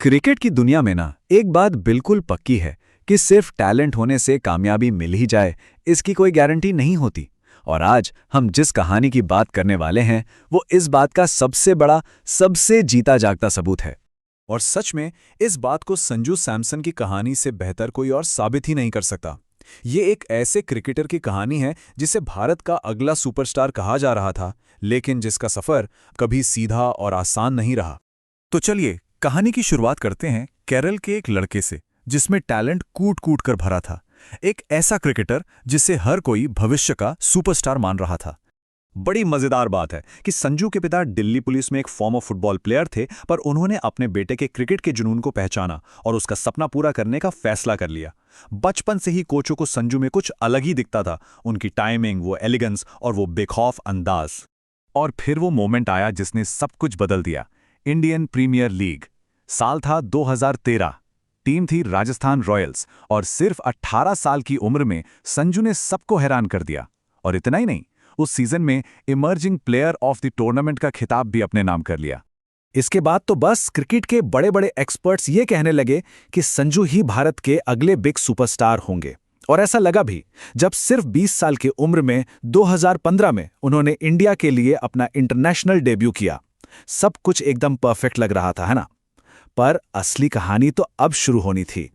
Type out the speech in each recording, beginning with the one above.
Cricket की दुनिया में ना एक बात बिल्कुल पक्की है कि सिर्फ टैलेंट होने से कामयाबी मिल ही जाए इसकी कोई गारंटी नहीं होती। और आज हम जिस कहानी की बात करने वाले हैं वो इस बात का सबसे बड़ा, सबसे जीता जागता सबूत है। और सच में इस बात को संजू सैमसन की कहानी से बेहतर कोई और साबित ही नहीं कर सकता। ये एक ऐसे क्रिकेटर की कहानी है जिसे भारत का अगला सुपरस्टार कहा जा रहा था, लेकिन जिसका सफर कभी सीधा और आसान नहीं रहा। तो चलिए कहानी की शुरुआत करते हैं केरल के एक लड़के से जिसमें टैलेंट कूट कूट कर भरा था। एक ऐसा क्रिकेटर जिसे हर कोई भविष्य का सुपरस्टार मान रहा था। बड़ी मजेदार बात है कि संजू के पिता दिल्ली पुलिस में एक फॉर्मर फुटबॉल प्लेयर थे, पर उन्होंने अपने बेटे के क्रिकेट के जुनून को पहचाना और उसका सपना पूरा करने का फैसला कर लिया। बचपन से ही कोचों को संजू में कुछ अलग ही दिखता था, उनकी टाइमिंग, वो एलिगेंस और वो बेखौफ अंदाज। और फिर वो मोमेंट आया जिसने सब कुछ बदल दिया। इंडियन प्रीमियर लीग, साल था 2013। टीम थी राजस्थान रॉयल्स और सिर्फ 18 साल की उम्र में संजू ने सबको हैरान कर दिया। और इतना ही नहीं, उस सीजन में emerging player of the tournament का खिताब भी अपने नाम कर लिया। इसके बाद तो बस क्रिकेट के बड़े बड़े एक्सपर्ट्स ये कहने लगे कि संजू ही भारत के अगले बिग सुपरस्टार होंगे। और ऐसा लगा भी जब सिर्फ 20 साल की उम्र में 2015 में उन्होंने इंडिया के लिए अपना इंटरनेशनल डेब्यू किया। सब कुछ एकदम परफेक्ट लग रहा था, है ना? पर असली कहानी तो अब शुरू होनी थी।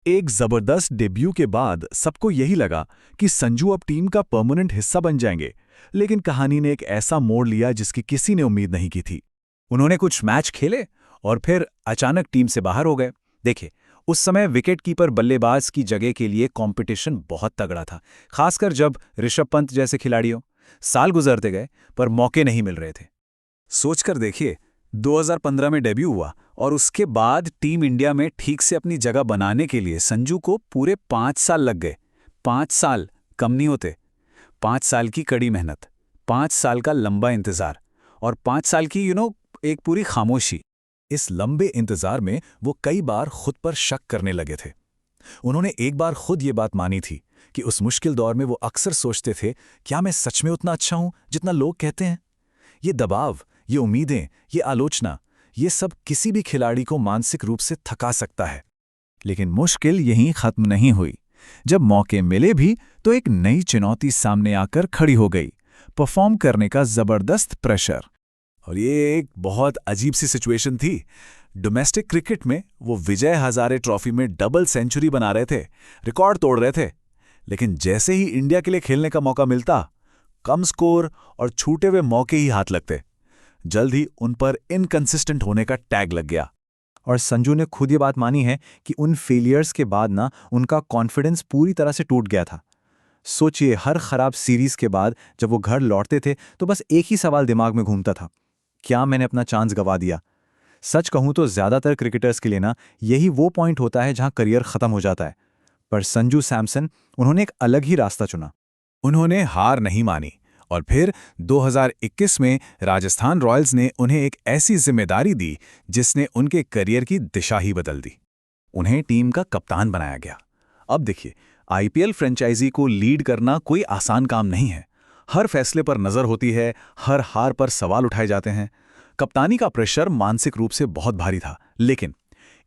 एक जबरदस्त डेब्यू के बाद सबको यही लगा कि संजू अब टीम का परमानेंट हिस्सा बन जाएंगे, लेकिन कहानी ने एक ऐसा मोड़ लिया जिसकी किसी ने उम्मीद नहीं की थी। उन्होंने कुछ मैच खेले और फिर अचानक टीम से बाहर हो गए। देखिए, उस समय विकेटकीपर बल्लेबाज की जगह के लिए कंपटीशन बहुत तगड़ा था, खासकर जब ऋषभ पंत जैसे खिलाड़ियों। साल गुजरते गए पर मौके नहीं मिल रहे थे। सोचकर देखिए, 2015 में डेब्यू हुआ और उसके बाद टीम इंडिया में ठीक से अपनी जगह बनाने के लिए संजू को पूरे 5 साल लग गए। 5 साल कम नहीं होते। 5 साल की कड़ी मेहनत, 5 साल का लंबा इंतजार और 5 साल की एक पूरी खामोशी। इस लंबे इंतजार में वो कई बार खुद पर शक करने लगे थे। उन्होंने एक बार खुद ये बात मानी थी कि उस मुश्किल दौर में वो अक्सर सोचते थे, क्या मैं सच में उतना अच्छा हूं जितना लोग कहते हैं? ये दबाव, ये उम्मीदें, ये आलोचना, ये सब किसी भी खिलाड़ी को मानसिक रूप से थका सकता है। लेकिन मुश्किल यहीं खत्म नहीं हुई। जब मौके मिले भी तो एक नई चुनौती सामने आकर खड़ी हो गई, परफॉर्म करने का जबरदस्त प्रेशर। और ये एक बहुत अजीब सी सिचुएशन थी। डोमेस्टिक क्रिकेट में वो विजय हजारे ट्रॉफी में डबल सेंचुरी बना रहे थे, रिकॉर्ड तोड़ रहे थे। लेकिन जैसे ही इंडिया के लिए खेलने का मौका मिलता, कम स्कोर और छूटे हुए मौके ही हाथ लगते। जल्द ही उन पर इनकंसिस्टेंट होने का टैग लग गया। और संजू ने खुद ये बात मानी है कि उन फेलियर्स के बाद ना उनका कॉन्फिडेंस पूरी तरह से टूट गया था। सोचिए, हर खराब सीरीज के बाद जब वो घर लौटते थे तो बस एक ही सवाल दिमाग में घूमता था, क्या मैंने अपना चांस गंवा दिया? सच कहूं तो ज्यादातर क्रिकेटर्स के लिए ना यही वो पॉइंट होता है जहां करियर खत्म हो जाता है। पर संजू सैमसन, उन्होंने एक अलग ही रास्ता चुना। उन्होंने हार नहीं मानी और फिर 2021 में राजस्थान रॉयल्स ने उन्हें एक ऐसी जिम्मेदारी दी जिसने उनके करियर की दिशा ही बदल दी। उन्हें टीम का कप्तान बनाया गया। अब देखिए, आईपीएल फ्रेंचाइजी को लीड करना कोई आसान काम नहीं है। हर फैसले पर नजर होती है, हर हार पर सवाल उठाए जाते हैं। कप्तानी का प्रेशर मानसिक रूप से बहुत भारी था, लेकिन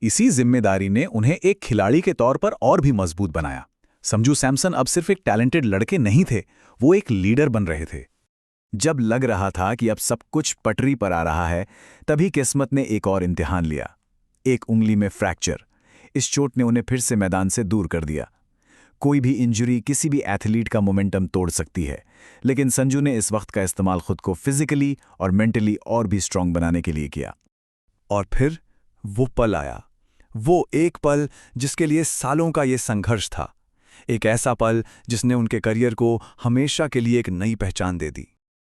इसी जिम्मेदारी ने उन्हें एक खिलाड़ी के तौर पर और भी मजबूत बनाया। संजू सैमसन अब सिर्फ एक टैलेंटेड लड़के नहीं थे, वो एक लीडर बन रहे थे। जब लग रहा था कि अब सब कुछ पटरी पर आ रहा है, तभी किस्मत ने एक और इम्तिहान लिया। एक उंगली में फ्रैक्चर। इस चोट ने उन्हें फिर से मैदान से दूर कर दिया। कोई भी इंजरी किसी भी एथलीट का मोमेंटम तोड़ सकती है, लेकिन संजू ने इस वक्त का इस्तेमाल खुद को फिजिकली और मेंटली और भी स्ट्रांग बनाने के लिए किया। और फिर वो पल आया, वो एक पल जिसके लिए सालों का ये संघर्ष था। एक ऐसा पल जिसने उनके करियर को हमेशा के लिए एक नई पहचान दे दी।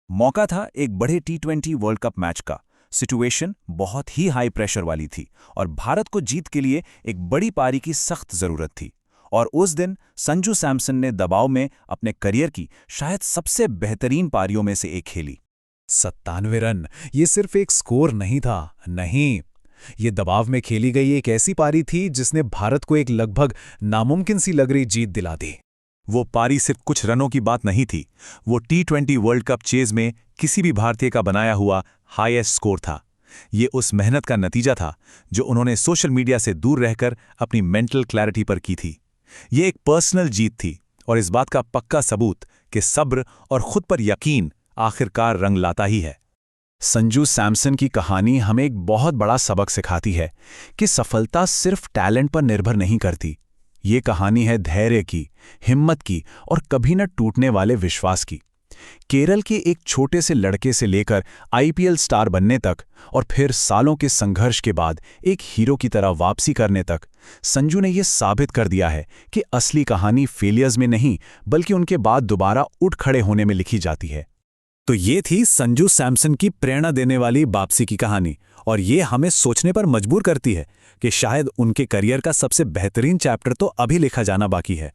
मौका था एक बड़े T20 वर्ल्ड कप मैच का। सिचुएशन बहुत ही हाई प्रेशर वाली थी और भारत को जीत के लिए एक बड़ी पारी की सख्त जरूरत थी। और उस दिन संजू सैमसन ने दबाव में अपने करियर की शायद सबसे बेहतरीन पारियों में से एक खेली। 97 रन, ये सिर्फ एक स्कोर नहीं था, नहीं, ये दबाव में खेली गई एक ऐसी पारी थी जिसने भारत को एक लगभग नामुमकिन सी लग रही जीत दिला दी। वो पारी सिर्फ कुछ रनों की बात नहीं थी, वो T20 वर्ल्ड कप चेज में किसी भी भारतीय का बनाया हुआ हाईएस्ट स्कोर था। ये उस मेहनत का नतीजा था जो उन्होंने सोशल मीडिया से दूर रहकर अपनी मेंटल क्लैरिटी पर की थी। ये एक पर्सनल जीत थी और इस बात का पक्का सबूत कि सब्र और खुद पर यकीन आखिरकार रंग लाता ही है। संजू सैमसन की कहानी हमें एक बहुत बड़ा सबक सिखाती है कि सफलता सिर्फ टैलेंट पर निर्भर नहीं करती। ये कहानी है धैर्य की, हिम्मत की और कभी न टूटने वाले विश्वास की। केरल के एक छोटे से लड़के से लेकर आईपीएल स्टार बनने तक और फिर सालों के संघर्ष के बाद एक हीरो की तरह वापसी करने तक, संजू ने यह साबित कर दिया है कि असली कहानी फेलियर्स में नहीं बल्कि उनके बाद दोबारा उठ खड़े होने में लिखी जाती है। तो ये थी संजू सैमसन की प्रेरणा देने वाली वापसी की कहानी, और ये हमें सोचने पर मजबूर करती है कि शायद उनके करियर का सबसे बेहतरीन चैप्टर तो अभी लिखा जाना बाकी है।